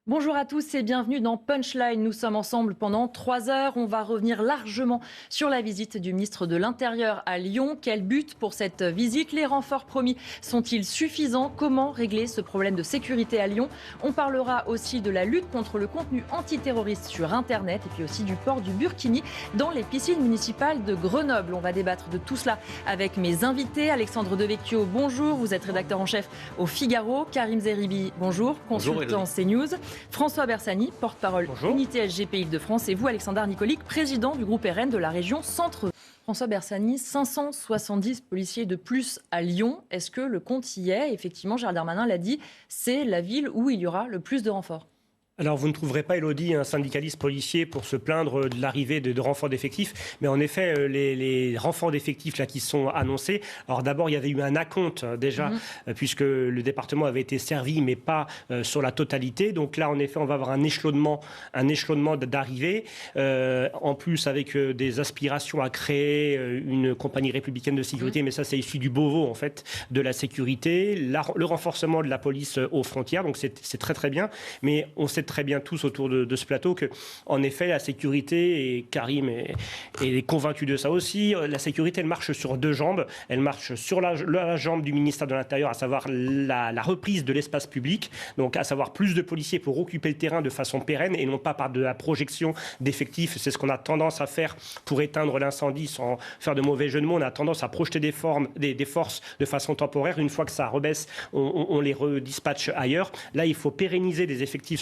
Bonjour à tous et bienvenue dans Punchline. Nous sommes ensemble pendant 3 heures. On va revenir largement sur la visite du ministre de l'Intérieur à Lyon. Quel but pour cette visite? Les renforts promis sont-ils suffisants? Comment régler ce problème de sécurité à Lyon? On parlera aussi de la lutte contre le contenu antiterroriste sur Internet et puis aussi du port du burkini dans les piscines municipales de Grenoble. On va débattre de tout cela avec mes invités. Alexandre Devecchio, bonjour. Vous êtes rédacteur en chef au Figaro. Karim Zeribi, bonjour. Consultant CNews. François Bersani, porte-parole Unité SGP Île-de-France, et vous, Alexandre Nicolic, président du groupe RN de la région Centre. François Bersani, 570 policiers de plus à Lyon. Est-ce que le compte y est? Effectivement, Gérald Darmanin l'a dit, c'est la ville où il y aura le plus de renforts. Alors, vous ne trouverez pas, Élodie, un syndicaliste policier pour se plaindre de l'arrivée de renforts d'effectifs. Mais en effet, les renforts d'effectifs là, qui sont annoncés, alors d'abord, il y avait eu un acompte déjà, puisque le département avait été servi, mais pas sur la totalité. Donc là, en effet, on va avoir un échelonnement d'arrivée. En plus, avec des aspirations à créer une compagnie républicaine de sécurité. Mais ça, c'est issu du Beauvau, en fait, de la sécurité. Le renforcement de la police aux frontières. Donc c'est très, très bien. Mais on sait très bien tous autour de ce plateau que, en effet, la sécurité, et Karim est convaincu de ça aussi, la sécurité, elle marche sur deux jambes. Elle marche sur la jambe du ministère de l'Intérieur, à savoir la reprise de l'espace public, donc à savoir plus de policiers pour occuper le terrain de façon pérenne et non pas par de la projection d'effectifs. C'est ce qu'on a tendance à faire pour éteindre l'incendie sans faire de mauvais jeu de mots. On a tendance à projeter des forces de façon temporaire. Une fois que ça rebaisse, on les redispatche ailleurs. Là, il faut pérenniser des effectifs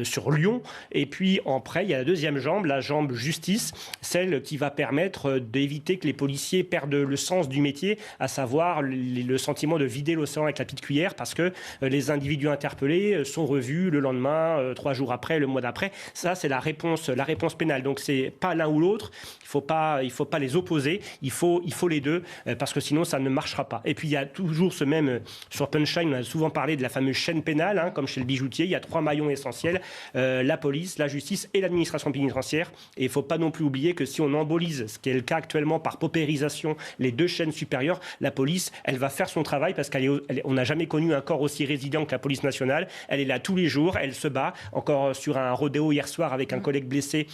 sur Lyon. Et puis, en prêt, il y a la deuxième jambe, la jambe justice, celle qui va permettre d'éviter que les policiers perdent le sens du métier, à savoir le sentiment de vider l'océan avec la petite cuillère, parce que les individus interpellés sont revus le lendemain, 3 jours après, le mois d'après. Ça, c'est la réponse pénale. Donc, c'est pas l'un ou l'autre. Il faut pas les opposer. Il faut les deux, parce que sinon, ça ne marchera pas. Et puis, il y a toujours sur Punchline, on a souvent parlé de la fameuse chaîne pénale, comme chez le bijoutier. Il y a 3 maillons essentiels, la police, la justice et l'administration pénitentiaire. Et il ne faut pas non plus oublier que si on embolise, ce qui est le cas actuellement par paupérisation, les 2 chaînes supérieures, la police, elle va faire son travail parce qu'on n'a jamais connu un corps aussi résilient que la police nationale. Elle est là tous les jours, elle se bat. Encore sur un rodéo hier soir avec un collègue blessé,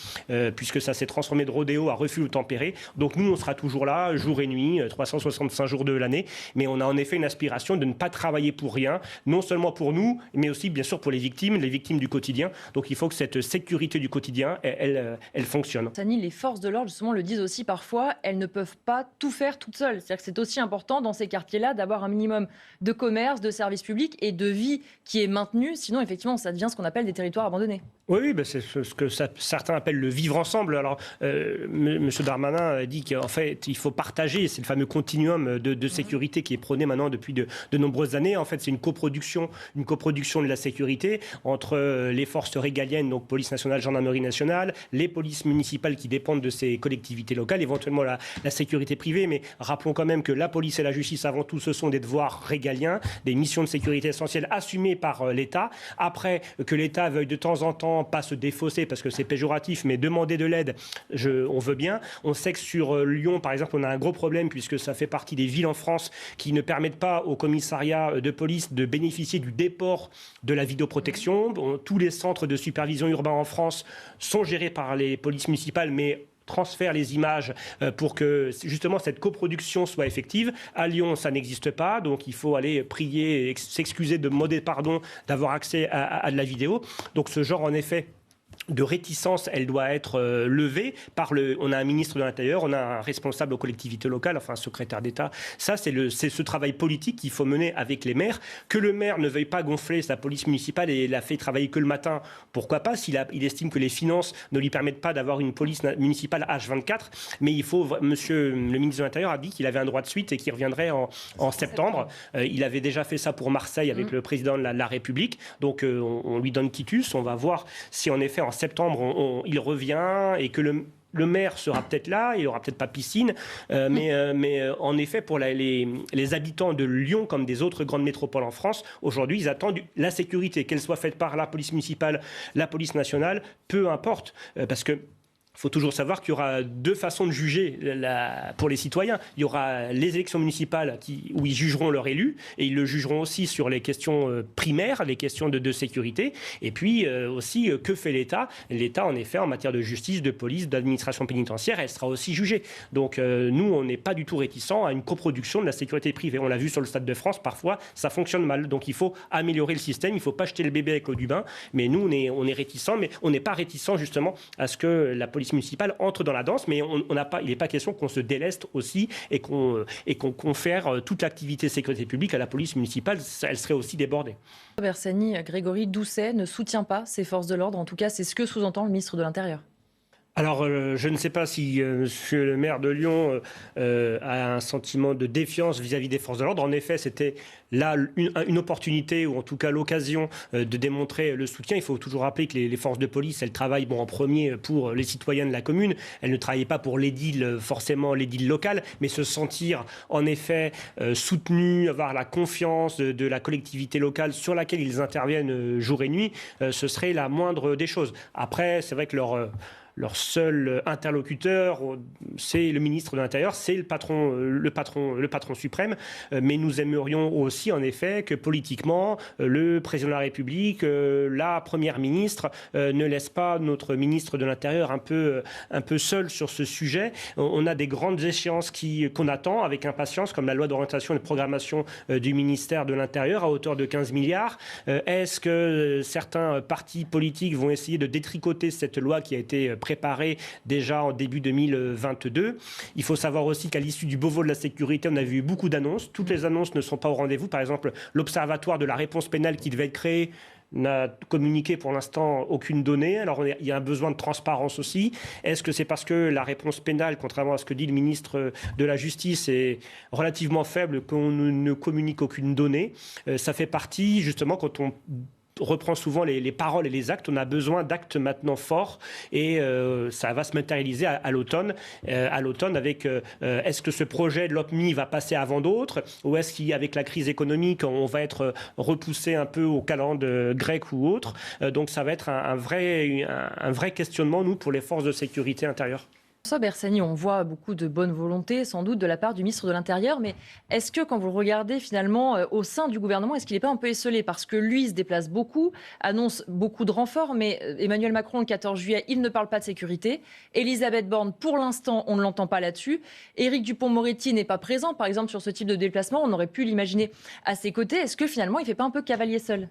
puisque ça s'est transformé de rodéo à refuge ou tempéré. Donc nous, on sera toujours là, jour et nuit, 365 jours de l'année. Mais on a en effet une aspiration de ne pas travailler pour rien, non seulement pour nous, mais aussi bien sûr pour les victimes du quotidien. Donc il faut que cette sécurité du quotidien, elle fonctionne. Les forces de l'ordre, justement, le disent aussi parfois, elles ne peuvent pas tout faire toutes seules. C'est-à-dire que c'est aussi important dans ces quartiers-là d'avoir un minimum de commerce, de services publics et de vie qui est maintenu. Sinon, effectivement, ça devient ce qu'on appelle des territoires abandonnés. Oui, c'est ce que certains appellent le vivre ensemble. Alors, M. Darmanin dit qu'en fait, il faut partager. C'est le fameux continuum de sécurité qui est prôné maintenant depuis de nombreuses années. En fait, c'est une coproduction de la sécurité entre les forces régaliennes, donc police nationale, gendarmerie nationale, les polices municipales qui dépendent de ces collectivités locales, éventuellement la sécurité privée. Mais rappelons quand même que la police et la justice, avant tout, ce sont des devoirs régaliens, des missions de sécurité essentielles assumées par l'État. Après, que l'État veuille de temps en temps pas se défausser parce que c'est péjoratif, mais demander de l'aide, on veut bien. On sait que sur Lyon, par exemple, on a un gros problème puisque ça fait partie des villes en France qui ne permettent pas au commissariat de police de bénéficier du déport de la vidéoprotection. Tous les centres de supervision urbains en France sont gérés par les polices municipales, mais transfère les images pour que justement cette coproduction soit effective. À Lyon, ça n'existe pas, donc il faut aller prier et s'excuser, demander pardon d'avoir accès à de la vidéo. Donc ce genre, en effet, de réticence, elle doit être levée on a un ministre de l'Intérieur, on a un responsable aux collectivités locales, enfin un secrétaire d'État. Ça, c'est ce travail politique qu'il faut mener avec les maires. Que le maire ne veuille pas gonfler sa police municipale et la fait travailler que le matin, pourquoi pas, il estime que les finances ne lui permettent pas d'avoir une police municipale H24. Mais il faut, monsieur le ministre de l'Intérieur a dit qu'il avait un droit de suite et qu'il reviendrait en septembre. Il avait déjà fait ça pour Marseille avec le président de la République. Donc on lui donne quitus. On va voir si en effet en septembre il revient et que le maire sera peut-être là, il n'aura peut-être pas piscine, mais en effet, pour les habitants de Lyon, comme des autres grandes métropoles en France, aujourd'hui, ils attendent la sécurité, qu'elle soit faite par la police municipale, la police nationale, peu importe, parce que Il faut toujours savoir qu'il y aura deux façons de juger pour les citoyens. Il y aura les élections municipales où ils jugeront leur élu, et ils le jugeront aussi sur les questions primaires, les questions de sécurité. Et puis aussi, que fait l'État? L'État, en effet, en matière de justice, de police, d'administration pénitentiaire, elle sera aussi jugée. Donc nous, on n'est pas du tout réticents à une coproduction de la sécurité privée. On l'a vu sur le Stade de France, parfois, ça fonctionne mal. Donc il faut améliorer le système, il ne faut pas jeter le bébé avec l'eau du bain. Mais nous, on est réticents, mais on n'est pas réticents justement à ce que la police municipale entre dans la danse, mais il n'est pas question qu'on se déleste aussi et qu'on confère toute l'activité sécurité publique à la police municipale. Elle serait aussi débordée. Bersani, Grégory Doucet ne soutient pas ces forces de l'ordre. En tout cas, c'est ce que sous-entend le ministre de l'Intérieur. Alors, je ne sais pas si monsieur le maire de Lyon a un sentiment de défiance vis-à-vis des forces de l'ordre. En effet, c'était là une opportunité, ou en tout cas l'occasion de démontrer le soutien. Il faut toujours rappeler que les forces de police, elles travaillent en premier pour les citoyens de la commune. Elles ne travaillent pas pour l'édile, forcément l'édile local, mais se sentir en effet soutenus, avoir la confiance de la collectivité locale sur laquelle ils interviennent jour et nuit, ce serait la moindre des choses. Après, c'est vrai que leur seul interlocuteur, c'est le ministre de l'Intérieur, c'est le patron suprême. Mais nous aimerions aussi, en effet, que politiquement, le président de la République, la première ministre, ne laisse pas notre ministre de l'Intérieur un peu seul sur ce sujet. On a des grandes échéances qu'on attend avec impatience, comme la loi d'orientation et de programmation du ministère de l'Intérieur à hauteur de 15 milliards. Est-ce que certains partis politiques vont essayer de détricoter cette loi qui a été préparé déjà en début 2022. Il faut savoir aussi qu'à l'issue du Beauvau de la sécurité, on a vu beaucoup d'annonces. Toutes les annonces ne sont pas au rendez-vous. Par exemple, l'Observatoire de la réponse pénale qui devait être créé n'a communiqué pour l'instant aucune donnée. Alors il y a un besoin de transparence aussi. Est-ce que c'est parce que la réponse pénale, contrairement à ce que dit le ministre de la Justice, est relativement faible qu'on ne communique aucune donnée? Ça fait partie, justement, quand on reprend souvent les paroles et les actes. On a besoin d'actes maintenant forts et ça va se matérialiser à l'automne. Avec est-ce que ce projet de l'OPMI va passer avant d'autres, ou est-ce qu'avec la crise économique, on va être repoussé un peu au calendrier grec ou autre. Donc ça va être un vrai questionnement, nous, pour les forces de sécurité intérieure. François Bersani, on voit beaucoup de bonne volonté, sans doute, de la part du ministre de l'Intérieur, mais est-ce que, quand vous le regardez finalement au sein du gouvernement, est-ce qu'il n'est pas un peu esseulé? Parce que lui se déplace beaucoup, annonce beaucoup de renforts, mais Emmanuel Macron, le 14 juillet, il ne parle pas de sécurité. Elisabeth Borne, pour l'instant, on ne l'entend pas là-dessus. Éric Dupond-Moretti n'est pas présent, par exemple, sur ce type de déplacement. On aurait pu l'imaginer à ses côtés. Est-ce que finalement, il ne fait pas un peu cavalier seul?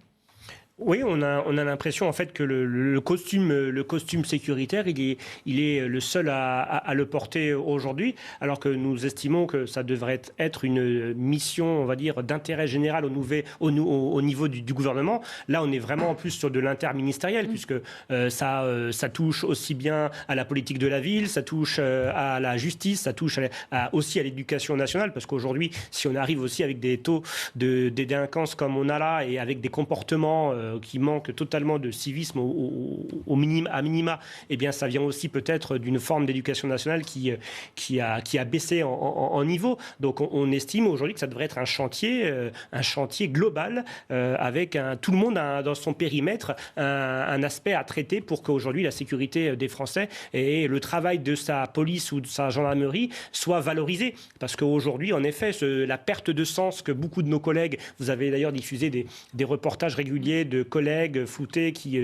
Oui, on a l'impression en fait que le costume sécuritaire, il est le seul à le porter aujourd'hui, alors que nous estimons que ça devrait être une mission, on va dire, d'intérêt général au niveau du gouvernement. Là, on est vraiment en plus sur de l'interministériel, puisque ça touche aussi bien à la politique de la ville, ça touche à la justice, ça touche aussi à l'éducation nationale, parce qu'aujourd'hui, si on arrive aussi avec des taux de délinquance comme on a là, et avec des comportements qui manque totalement de civisme à minima, eh bien ça vient aussi peut-être d'une forme d'éducation nationale qui a baissé en niveau. Donc on estime aujourd'hui que ça devrait être un chantier global avec tout le monde dans son périmètre un aspect à traiter pour qu'aujourd'hui la sécurité des Français et le travail de sa police ou de sa gendarmerie soit valorisé. Parce qu'aujourd'hui, en effet, la perte de sens que beaucoup de nos collègues, vous avez d'ailleurs diffusé des reportages réguliers de collègues floutés qui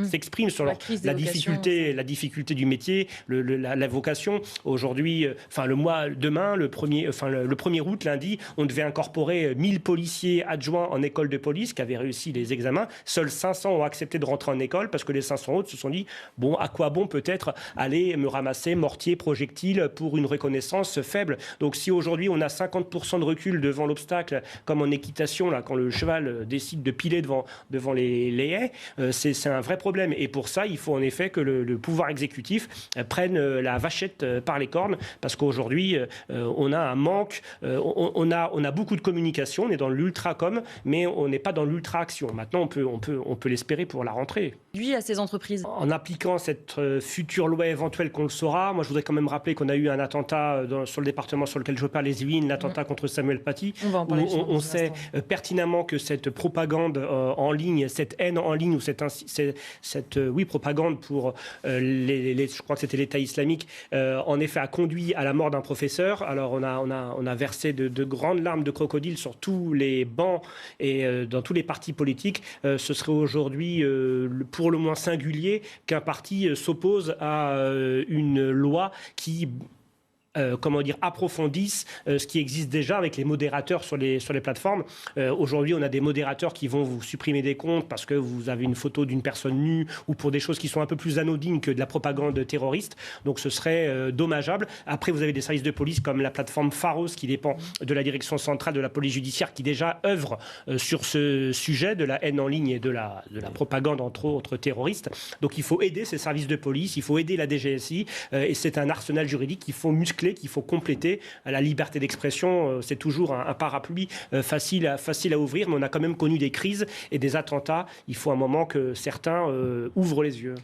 s'expriment sur la difficulté du métier, la vocation. Aujourd'hui, demain, le 1er août, lundi, on devait incorporer 1000 policiers adjoints en école de police qui avaient réussi les examens. Seuls 500 ont accepté de rentrer en école parce que les 500 autres se sont dit bon, à quoi bon peut-être aller me ramasser mortier, projectile pour une reconnaissance faible. Donc si aujourd'hui on a 50% de recul devant l'obstacle, comme en équitation, là, quand le cheval décide de piler devant les haies, c'est un vrai problème. Et pour ça, il faut en effet que le pouvoir exécutif prenne la vachette par les cornes, parce qu'aujourd'hui, on a un manque, on a beaucoup de communication, on est dans l'ultra-com, mais on n'est pas dans l'ultra-action. Maintenant, on peut l'espérer pour la rentrée. à ces entreprises? En appliquant cette future loi éventuelle qu'on le saura, moi je voudrais quand même rappeler qu'on a eu un attentat sur le département sur lequel je parle, les Yvelines, l'attentat contre Samuel Paty. On va en parler. On sait pertinemment que cette propagande en ligne, cette haine en ligne ou cette propagande pour je crois que c'était l'État islamique, en effet a conduit à la mort d'un professeur. Alors on a versé de grandes larmes de crocodile sur tous les bancs et dans tous les partis politiques. Ce serait aujourd'hui pour le moins singulier qu'un parti s'oppose à une loi qui approfondissent ce qui existe déjà avec les modérateurs sur les plateformes. Aujourd'hui, on a des modérateurs qui vont vous supprimer des comptes parce que vous avez une photo d'une personne nue ou pour des choses qui sont un peu plus anodines que de la propagande terroriste. Donc ce serait dommageable. Après, vous avez des services de police comme la plateforme Pharos qui dépend de la direction centrale de la police judiciaire qui déjà œuvre sur ce sujet de la haine en ligne et de la propagande, entre autres, terroriste. Donc il faut aider ces services de police, il faut aider la DGSI et c'est un arsenal juridique qu'il faut muscler, qu'il faut compléter. La liberté d'expression, c'est toujours un parapluie facile à ouvrir, mais on a quand même connu des crises et des attentats. Il faut un moment que certains ouvrent les yeux.